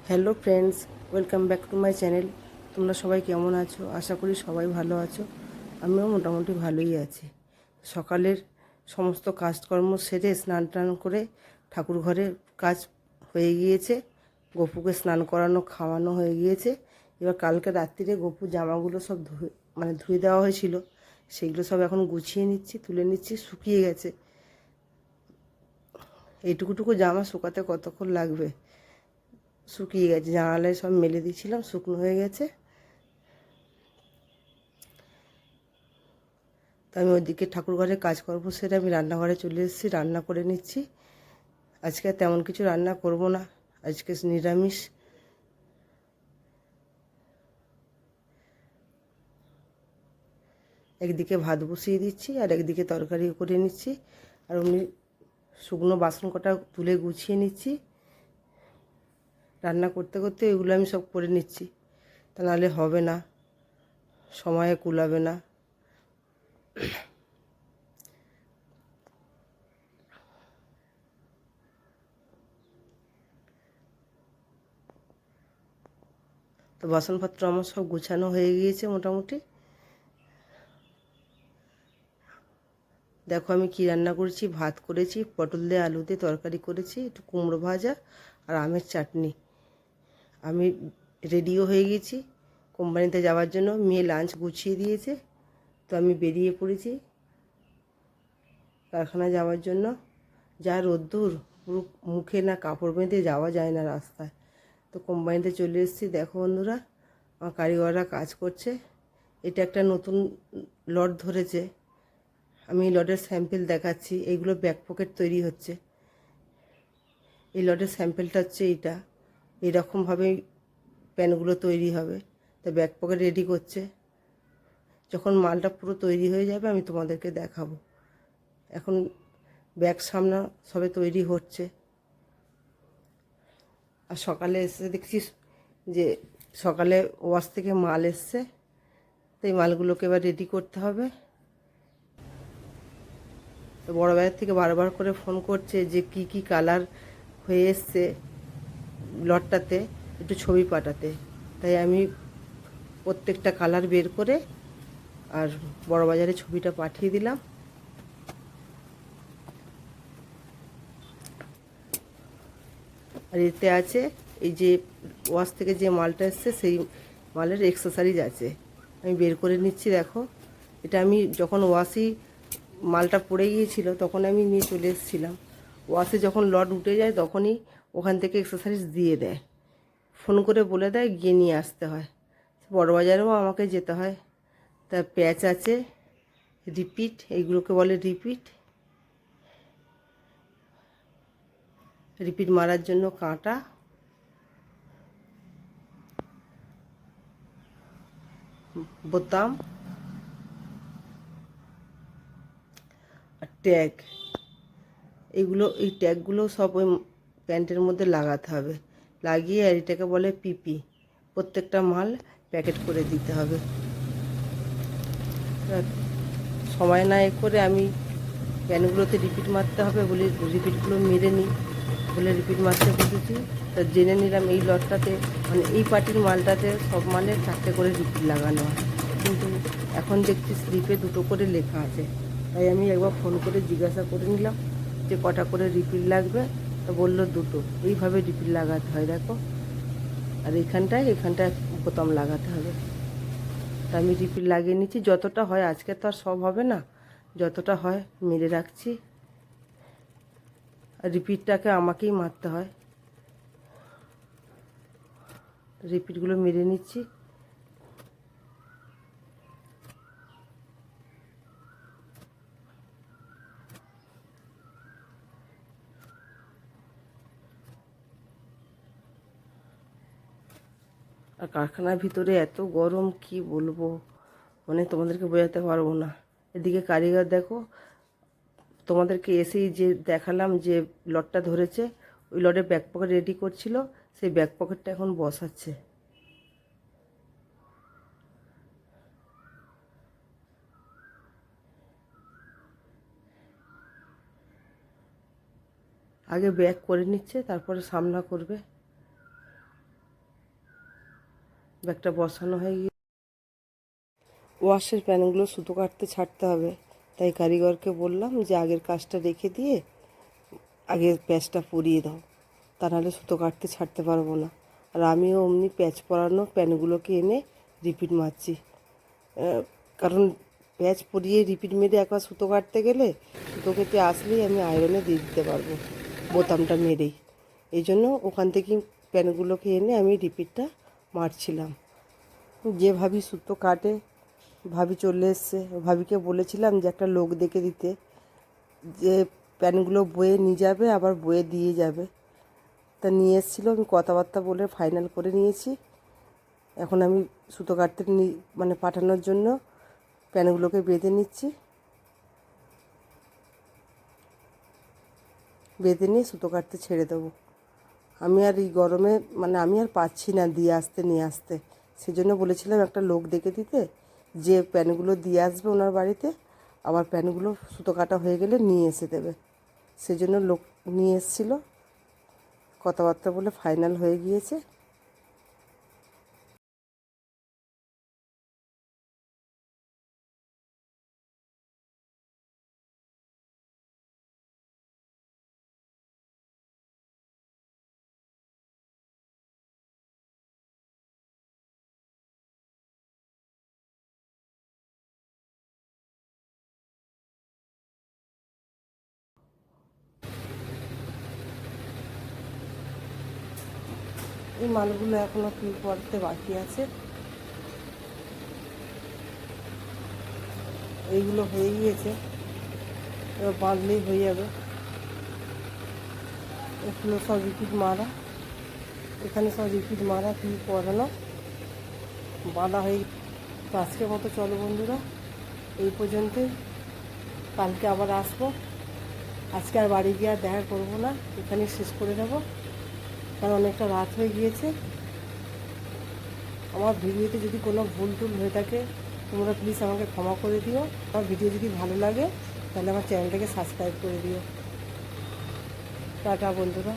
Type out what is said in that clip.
Hello friends, welcome back to my channel. তোমরা সবাই কেমন আছো? আশা করি সবাই ভালো আছো। আমিও মোটামুটি ভালোই আছি। সকালের সমস্ত কাজকর্ম সেরে স্নান টান করে ঠাকুর ঘরের কাজ হয়ে গিয়েছে। গপুকে স্নান করানো খাওয়ানো হয়ে গিয়েছে। এবার কালকে রাত্রিরে গপুর জামাগুলো সব ধুয়ে দেওয়া হয়েছিল, সেগুলো সব এখন গুছিয়ে নিচ্ছি, তুলে নিচ্ছি। শুকিয়ে গেছে। এইটুকুটুকু জামা শুকাতে কতক্ষণ লাগবে? শুকিয়ে গেছে, জানালায় সব মেলে দিয়েছিলাম, শুকনো হয়ে গেছে। তো আমি ওইদিকে ঠাকুর ঘরে কাজকর্ম সেরে আমি রান্নাঘরে চলে এসেছি, রান্না করে নিচ্ছি। আজকে আর তেমন কিছু রান্না করব না, আজকে নিরামিষ। একদিকে ভাত বসিয়ে দিচ্ছি আর একদিকে তরকারি করে নিচ্ছি। আর অমনি শুকনো বাসন কটা তুলে গুছিয়ে নিচ্ছি। রান্না করতে করতে এগুলো আমি সব করে নিচ্ছি, তা নাহলে হবে না, সময়ে কুলাবে না। তো বাসনপত্র আমার সব গুছানো হয়ে গিয়েছে মোটামুটি। দেখো আমি কি রান্না করেছি। ভাত করেছি, পটল দিয়ে আলু দিয়ে তরকারি করেছি, একটু কুমড়ো ভাজা আর আমের চাটনি। আমি রেডিও হয়ে গেছি কোম্পানিতে যাওয়ার জন্য। মেয়ে লাঞ্চ গুছিয়ে দিয়েছে, তো আমি বেরিয়ে পড়েছি কারখানায় যাওয়ার জন্য। যা রোদ্দুর, পুরো মুখে না কাপড় বেঁধে যাওয়া যায় না রাস্তায়। তো কোম্পানিতে চলে এসেছি। দেখো বন্ধুরা, আমার কারিগররা কাজ করছে। এটা একটা নতুন লট ধরেছে, আমি লটের স্যাম্পেল দেখাচ্ছি। এইগুলো ব্যাক পকেট তৈরি হচ্ছে। এই লটের স্যাম্পেলটা হচ্ছে এইটা। এইরকমভাবেই প্যানগুলো তৈরি হবে। তা ব্যাক পকেট রেডি করছে। যখন মালটা পুরো তৈরি হয়ে যাবে আমি তোমাদেরকে দেখাবো। এখন ব্যাগ সামনা সবে তৈরি হচ্ছে। আর সকালে এসে দেখছি যে সকালে ওয়াশ থেকে মাল এসছে, তো এই মালগুলোকে এবার রেডি করতে হবে। তো বড় বাজার থেকে বারবার করে ফোন করছে যে কি কি কালার হয়ে এসছে লটটাতে, একটু ছবি পাঠাতে। তাই আমি প্রত্যেকটা কালার বের করে আর বড় বাজারে ছবিটা পাঠিয়ে দিলাম। আর এতে আছে এই যে ওয়াশ থেকে যে মালটা এসছে সেই মালের অ্যাক্সেসরিজ আছে, আমি বের করে নিচ্ছি। দেখো, এটা আমি যখন মালটা পড়ে গিয়েছিল তখন আমি নিয়ে চলে এসেছিলাম। ওয়াশে যখন লট উঠে যায় তখনই ওখান থেকে অ্যাক্সেসরিজ দিয়ে দেয়, ফোন করে বলে দেয়, গিয়ে নিয়ে আসতে হয়। বড় বাজারেও আমাকে যেতে হয়। তা প্যাচ আছে, রিপিট, এইগুলোকে বলে রিপিট। রিপিট মারার জন্য কাঁটা, বোতাম আর ট্যাগ। এই ট্যাগগুলো সব ওই প্যান্টের মধ্যে লাগাতে হবে। লাগিয়ে আর এটাকে বলে পিপি। প্রত্যেকটা মাল প্যাকেট করে দিতে হবে। সময় না করে আমি প্যানগুলোতে রিপিট মারতে হবে বলে রিপিটগুলো মেরে নিই বলে রিপিট মারতে বসেছি। তা জেনে নিলাম এই লটটাতে, মানে এই পার্টির মালটাতে সব মালে 4টে করে রিপিট লাগানো হয়, কিন্তু এখন দেখছি স্লিপে 2টো করে লেখা আছে। তাই আমি একবার ফোন করে জিজ্ঞাসা করে নিলাম যে কটা করে রিপিট লাগবে। তা বললো 2টো। এইভাবে রিপিট লাগাতে হয় দেখো। আর এখানটায় বোতাম লাগাতে হবে। তা আমি রিপিট লাগিয়ে নিচ্ছি যতটা হয়। আজকে তো আর সব হবে না, যতটা হয় মেরে রাখছি। আর রিপিটটাকে আমাকেই মারতে হয়। রিপিটগুলো মেরে নিচ্ছি। আর কারখানার ভিতরে এত গরম কি বলবো, মানে তোমাদেরকে বোঝাতে পারবো না। এদিকে কারিগর দেখো, তোমাদেরকে এসেই যে দেখালাম যে লটটা ধরেছে, ওই লটের ব্যাক পকেট রেডি করছিল, সেই ব্যাক পকেটটা এখন বসাচ্ছে। আগে ব্যাক করে নিচ্ছে, তারপরে সামনা করবে। ব্যাগটা বসানো হয়ে গিয়ে ওয়াশের প্যানগুলো সুতো কাটতে ছাড়তে হবে, তাই কারিগরকে বললাম যে আগের কাজটা রেখে দিয়ে আগে প্যাচটা পরিয়ে দাও, তা নাহলে সুতো কাটতে ছাড়তে পারবো না। আর আমিও অমনি প্যাচ পরানো প্যানগুলোকে এনে রিপিট মারছি, কারণ প্যাচ পরিয়ে রিপিট মেরে একবার সুতো কাটতে গেলে সুতো কেটে আসলেই আমি আয়রনে দিয়ে দিতে পারবো বোতামটা মেরেই। এই জন্য ওখান থেকে প্যানগুলোকে এনে আমি রিপিটটা মারছিলাম। যে ভাবি সুতো কাটে, ভাবি চলে এসছে, ভাবিকে বলেছিলাম যে একটা লোক দেখে দিতে, যে প্যানগুলো বয়ে নিয়ে যাবে আবার বয়ে দিয়ে যাবে। তা নিয়ে এসেছিলো, আমি কথাবার্তা বলে ফাইনাল করে নিয়েছি। এখন আমি সুতো কাটতে মানে পাঠানোর জন্য প্যানগুলোকে বেঁধে নিচ্ছি, বেঁধে নিয়ে সুতো কাটতে ছেড়ে দেবো। আমি আর এই গরমে মানে আমি আর পাচ্ছি না দিয়ে আসতে নিয়ে আসতে, সেজন্য বলেছিলাম একটা লোক দেখে দিতে, যে প্যানগুলো দিয়ে আসবে ওনার বাড়িতে, আবার প্যানগুলো সুতো কাটা হয়ে গেলে নিয়ে এসে দেবে। সেজন্য লোক নিয়ে এসেছিলো, কথাবার্তা বলে ফাইনাল হয়ে গিয়েছে। এই মালগুলো এখনও কি করতে বাকি আছে, এইগুলো হয়ে গিয়েছে, এবার বাঁধলেই হয়ে যাবে। এগুলো সব রিপিট মারা, এখানে সব রিপিট মারা কি পরানো বাঁধা হয়ে। তো আজকের মতো চলো বন্ধুরা, এই পর্যন্তই। কালকে আবার আসবো। আজকে আর বাড়ি গিয়ে আর দেখা করবো না, এখানে শেষ করে দেবো, কারণ অনেকটা রাত হয়ে গিয়েছে। আমার ভিডিওতে যদি কোনো ভুল টুল হয়ে থাকে তোমরা প্লিজ আমাকে ক্ষমা করে দিও। আমার ভিডিও যদি ভালো লাগে তাহলে আমার চ্যানেলটাকে সাবস্ক্রাইব করে দিও। টাটা বন্ধুরা।